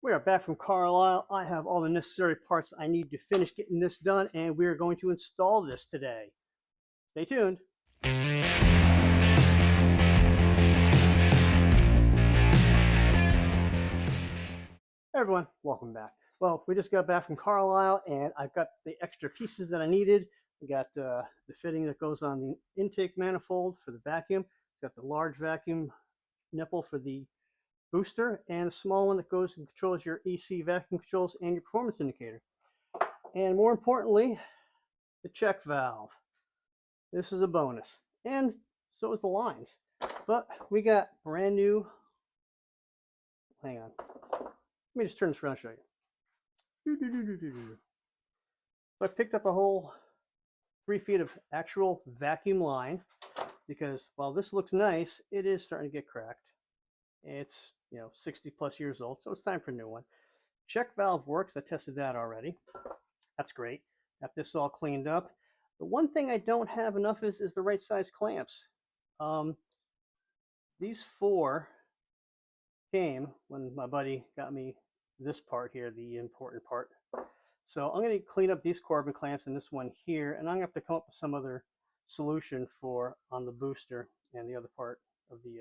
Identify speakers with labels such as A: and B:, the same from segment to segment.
A: We are back from Carlisle. I have all the necessary parts I need to finish getting this done, and we are going to install this today. Stay tuned. Hey everyone, welcome back. Well, we just got back from Carlisle, and I've got the extra pieces that I needed. We got the fitting that goes on the intake manifold for the vacuum. Got the large vacuum nipple for the booster, and a small one that goes and controls your AC vacuum controls and your performance indicator. And more importantly, the check valve. This is a bonus, and so is the lines. But we got brand new. Hang on, let me just turn this around and show you. So I picked up a whole 3 feet of actual vacuum line, because while this looks nice, it is starting to get cracked. It's 60 plus years old, so it's time for a new one. Check valve works. I tested that already. That's great. Got this all cleaned up. The one thing I don't have enough is the right size clamps. These 4 came when my buddy got me this part here, the important part. So I'm going to clean up these Corbin clamps and this one here, and I'm going to have to come up with some other solution for on the booster and the other part of the,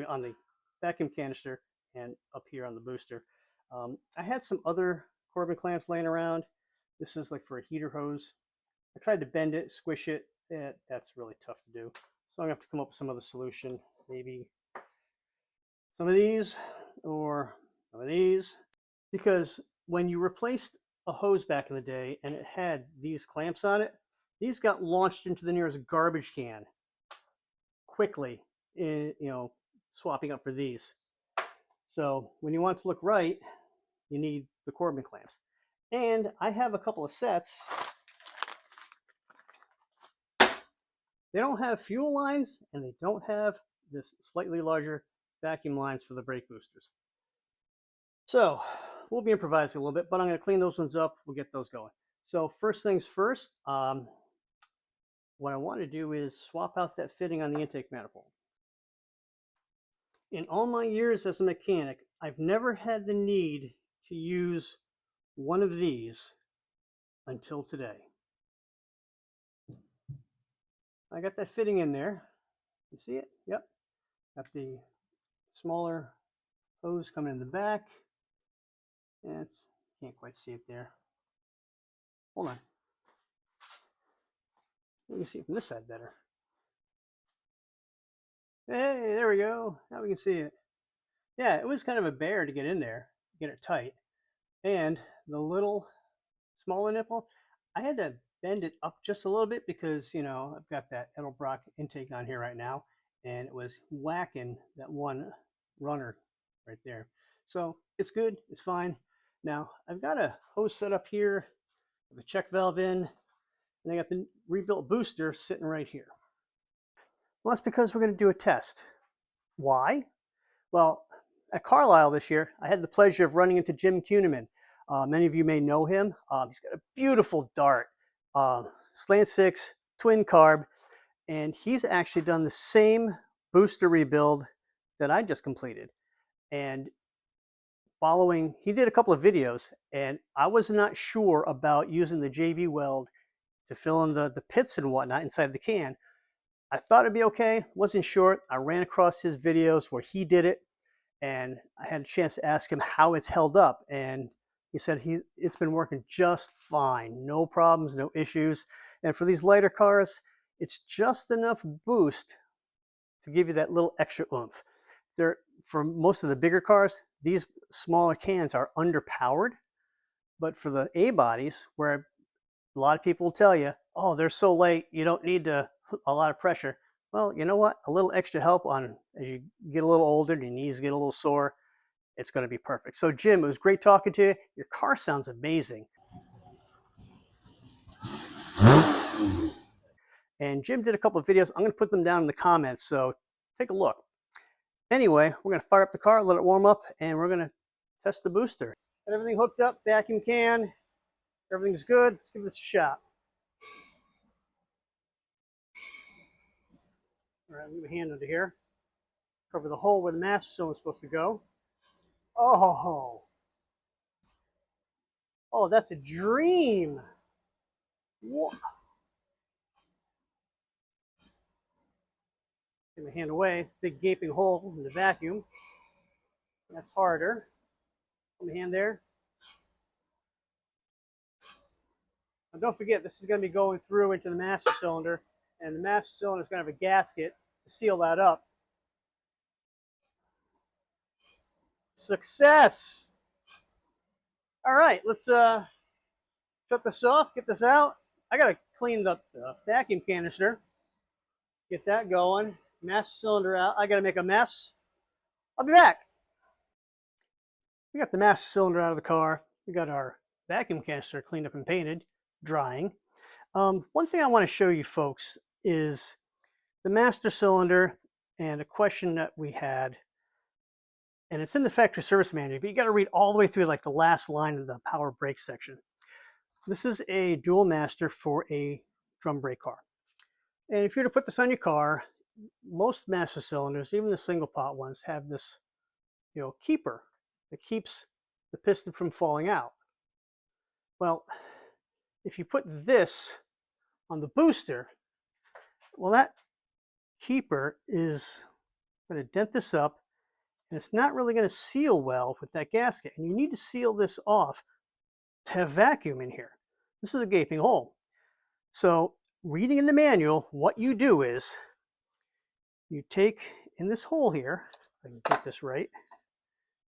A: on the vacuum canister and up here on the booster. I had some other Corbin clamps laying around. This is like for a heater hose. I tried to bend it, squish it. That's really tough to do. So I'm going to have to come up with some other solution. Maybe some of these or some of these. Because when you replaced a hose back in the day and it had these clamps on it, these got launched into the nearest garbage can quickly, swapping up for these. So when you want it to look right, you need the Corbin clamps. And I have a couple of sets. They don't have fuel lines, and they don't have this slightly larger vacuum lines for the brake boosters. So we'll be improvising a little bit, but I'm going to clean those ones up. We'll get those going. So first things first, what I want to do is swap out that fitting on the intake manifold. In all my years as a mechanic, I've never had the need to use one of these until today. I got that fitting in there. You see it? Yep. Got the smaller hose coming in the back. And can't quite see it there. Hold on. You can see it from this side better. Hey, there we go. Now we can see it. Yeah, it was kind of a bear to get in there, get it tight. And the little smaller nipple, I had to bend it up just a little bit because, I've got that Edelbrock intake on here right now, and it was whacking that one runner right there. So it's good, it's fine. Now I've got a hose set up here with a check valve in, and I got the rebuilt booster sitting right here. Well, that's because we're going to do a test. Why? Well, at Carlisle this year, I had the pleasure of running into Jim Kuhneman. Many of you may know him. He's got a beautiful dart, slant 6, twin carb, and he's actually done the same booster rebuild that I just completed. And he did a couple of videos, and I was not sure about using the JB weld to fill in the pits and whatnot inside the can. I thought it'd be okay, wasn't sure. I ran across his videos where he did it, and I had a chance to ask him how it's held up, and he said it's been working just fine, no problems, no issues. And for these lighter cars, it's just enough boost to give you that little extra oomph. For most of the bigger cars, these smaller cans are underpowered, but for the A bodies, where a lot of people will tell you, oh, they're so light, you don't need a lot of pressure. Well, you know what? A little extra help as you get a little older and your knees get a little sore, it's going to be perfect. So Jim, it was great talking to you. Your car sounds amazing. And Jim did a couple of videos. I'm going to put them down in the comments, so take a look. Anyway, we're going to fire up the car, let it warm up, and we're going to test the booster. Got everything hooked up, vacuum can. Everything's good. Let's give this a shot. All right, move a hand under here. Cover the hole where the master cylinder is supposed to go. Oh, Oh, that's a dream. Whoa. Get my hand away. Big gaping hole in the vacuum. That's harder. Put my hand there. Now don't forget, this is going to be going through into the master cylinder, and the master cylinder is going to have a gasket to seal that up. Success! All right, let's shut this off, get this out. I got to clean the vacuum canister, get that going. Master cylinder out. I got to make a mess. I'll be back. We got the master cylinder out of the car. We got our vacuum canister cleaned up and painted, drying. One thing I want to show you folks is the master cylinder and a question that we had, and it's in the factory service manual, but you got to read all the way through like the last line of the power brake section. This is a dual master for a drum brake car. And if you were to put this on your car, most master cylinders, even the single pot ones, have this, keeper that keeps the piston from falling out. Well, if you put this on the booster, well, that keeper is going to dent this up, and it's not really going to seal well with that gasket. And you need to seal this off to have vacuum in here. This is a gaping hole. So reading in the manual, what you do is you take in this hole here, if I can get this right,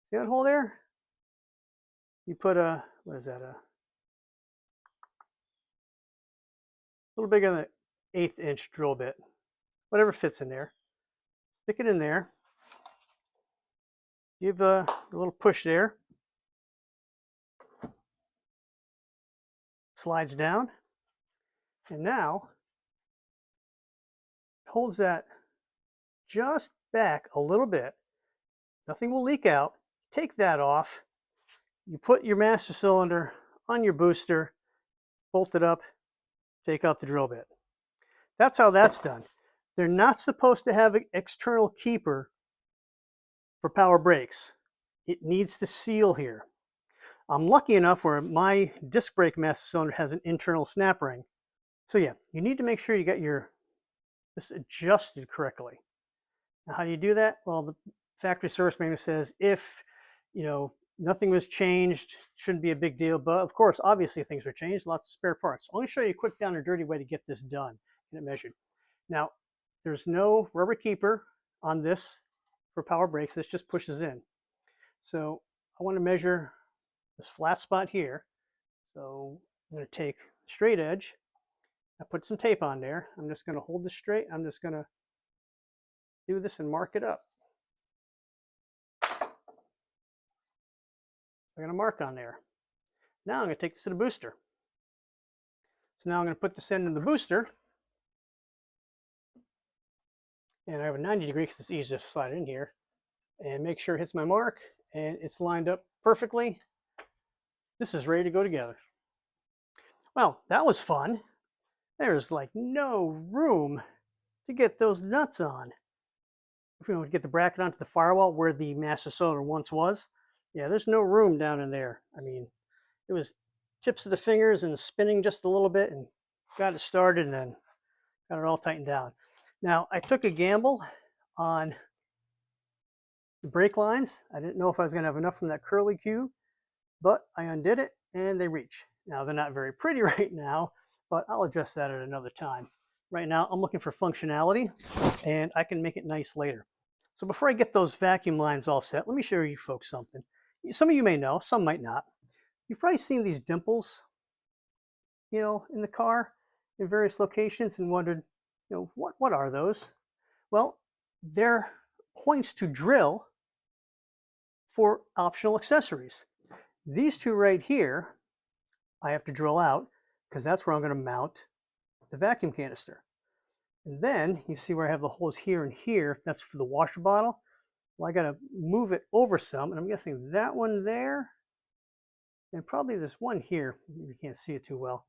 A: see that hole there? You put a, what is that, a little bigger than an 1/8 inch drill bit, whatever fits in there. Stick it in there. Give a little push there. Slides down. And now it holds that just back a little bit. Nothing will leak out. Take that off. You put your master cylinder on your booster, bolt it up, take out the drill bit. That's how that's done. They're not supposed to have an external keeper for power brakes. It needs to seal here. I'm lucky enough where my disc brake master cylinder has an internal snap ring. So yeah, you need to make sure you got this adjusted correctly. Now, how do you do that? Well, the factory service manual says if nothing was changed, shouldn't be a big deal. But of course, obviously things were changed, lots of spare parts. I'll only show you a quick down and dirty way to get this done and it measured. Now, there's no rubber keeper on this for power brakes. This just pushes in. So I want to measure this flat spot here. So I'm going to take a straight edge. I put some tape on there. I'm just going to hold this straight. I'm just going to do this and mark it up. I'm going to mark on there. Now I'm going to take this to the booster. So now I'm going to put this end in the booster. And I have a 90 degree because it's easy to slide it in here. And make sure it hits my mark and it's lined up perfectly. This is ready to go together. Well, that was fun. There's like no room to get those nuts on. If you want to get the bracket onto the firewall where the master cylinder once was, yeah, there's no room down in there. I mean, it was tips of the fingers and spinning just a little bit and got it started and then got it all tightened down. Now, I took a gamble on the brake lines. I didn't know if I was going to have enough from that curly cue, but I undid it and they reach. Now, they're not very pretty right now, but I'll address that at another time. Right now, I'm looking for functionality and I can make it nice later. So before I get those vacuum lines all set, let me show you folks something. Some of you may know, some might not. You've probably seen these dimples, in the car in various locations and wondered, what are those? Well, they're points to drill for optional accessories. These two right here, I have to drill out because that's where I'm going to mount the vacuum canister. And then you see where I have the holes here and here. That's for the washer bottle. Well, I got to move it over some, and I'm guessing that one there, and probably this one here. You can't see it too well.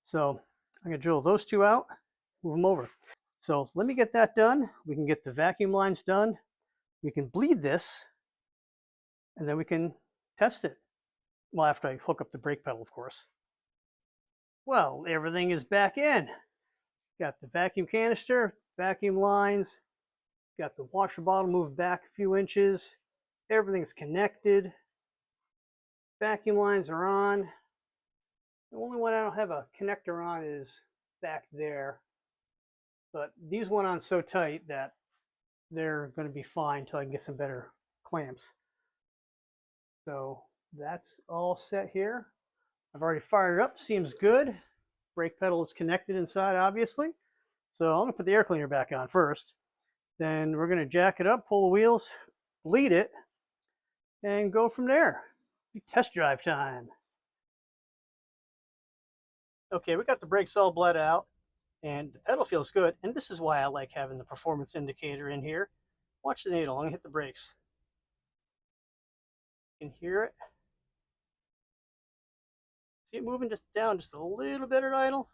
A: So I'm going to drill those two out, move them over. So let me get that done. We can get the vacuum lines done. We can bleed this, and then we can test it. Well, after I hook up the brake pedal, of course. Well, everything is back in. Got the vacuum canister, vacuum lines, got the washer bottle moved back a few inches. Everything's connected. Vacuum lines are on. The only one I don't have a connector on is back there. But these went on so tight that they're going to be fine until I can get some better clamps. So that's all set here. I've already fired it up. Seems good. Brake pedal is connected inside, obviously. So I'm going to put the air cleaner back on first. Then we're going to jack it up, pull the wheels, bleed it, and go from there. Test drive time. Okay, we got the brakes all bled out, and the pedal feels good. And this is why I like having the performance indicator in here. Watch the needle. I'm going to hit the brakes. You can hear it. See it moving just down just a little bit at idle?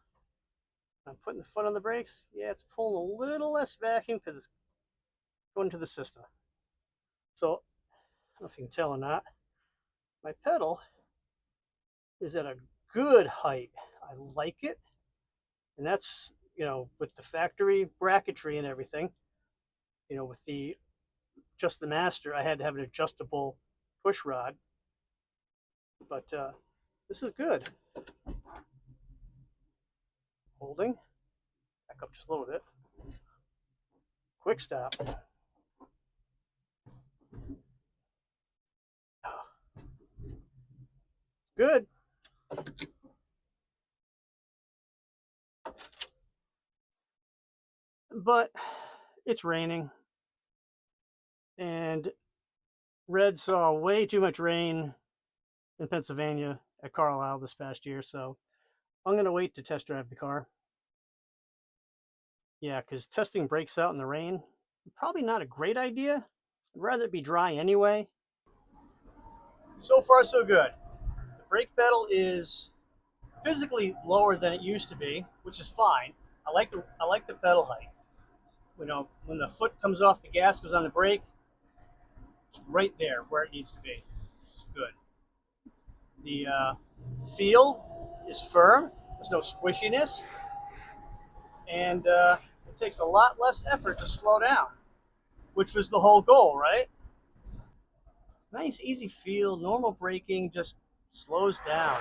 A: I'm putting the foot on the brakes. Yeah, it's pulling a little less vacuum because it's going to the system. So, I don't know if you can tell or not, my pedal is at a good height. I like it. And that's, with the factory bracketry and everything, with the just the master, I had to have an adjustable push rod. But this is good. Holding. Back up just a little bit. Quick stop. Good. But it's raining. And Red saw way too much rain in Pennsylvania at Carlisle this past year, so I'm going to wait to test drive the car. Yeah, because testing brakes out in the rain, probably not a great idea. I'd rather it be dry anyway. So far, so good. The brake pedal is physically lower than it used to be, which is fine. I like the pedal height. When the foot comes off the gas, goes on the brake, it's right there where it needs to be. It's good. The feel is firm. There's no squishiness, and it takes a lot less effort to slow down, which was the whole goal, right? Nice, easy feel. Normal braking just slows down.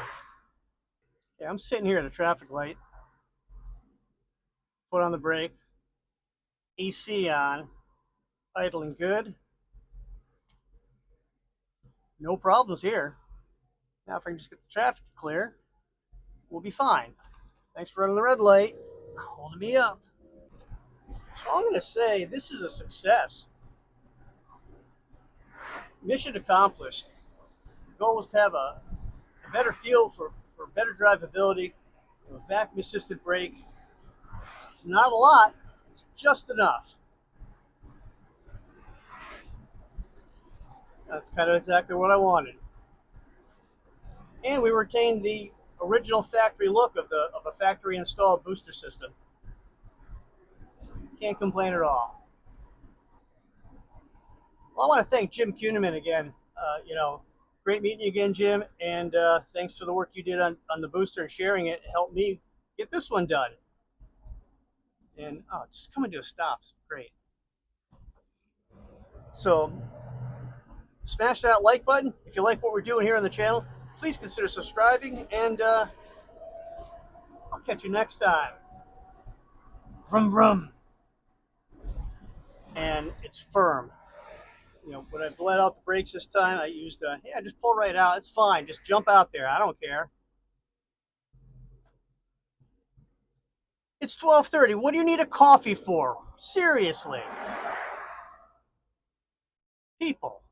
A: Yeah, I'm sitting here at a traffic light. Foot on the brake. AC on. Idling good. No problems here. Now if I can just get the traffic clear, we'll be fine. Thanks for running the red light. Holding me up. So I'm going to say this is a success. Mission accomplished. The goal was to have a better feel for better drivability, a vacuum assisted brake. It's not a lot, it's just enough. That's kind of exactly what I wanted. And we retained the original factory look of a factory installed booster system. Can't complain at all. Well, I want to thank Jim Kuhneman again. Great meeting you again, Jim, and thanks for the work you did on the booster and sharing it. It helped me get this one done. And just coming to a stop is great. So smash that like button if you like what we're doing here on the channel. Please consider subscribing, and I'll catch you next time. Vroom vroom. And it's firm. When I bled out the brakes this time, I used just pull right out. It's fine. Just jump out there. I don't care. It's 12:30. What do you need a coffee for? Seriously. People.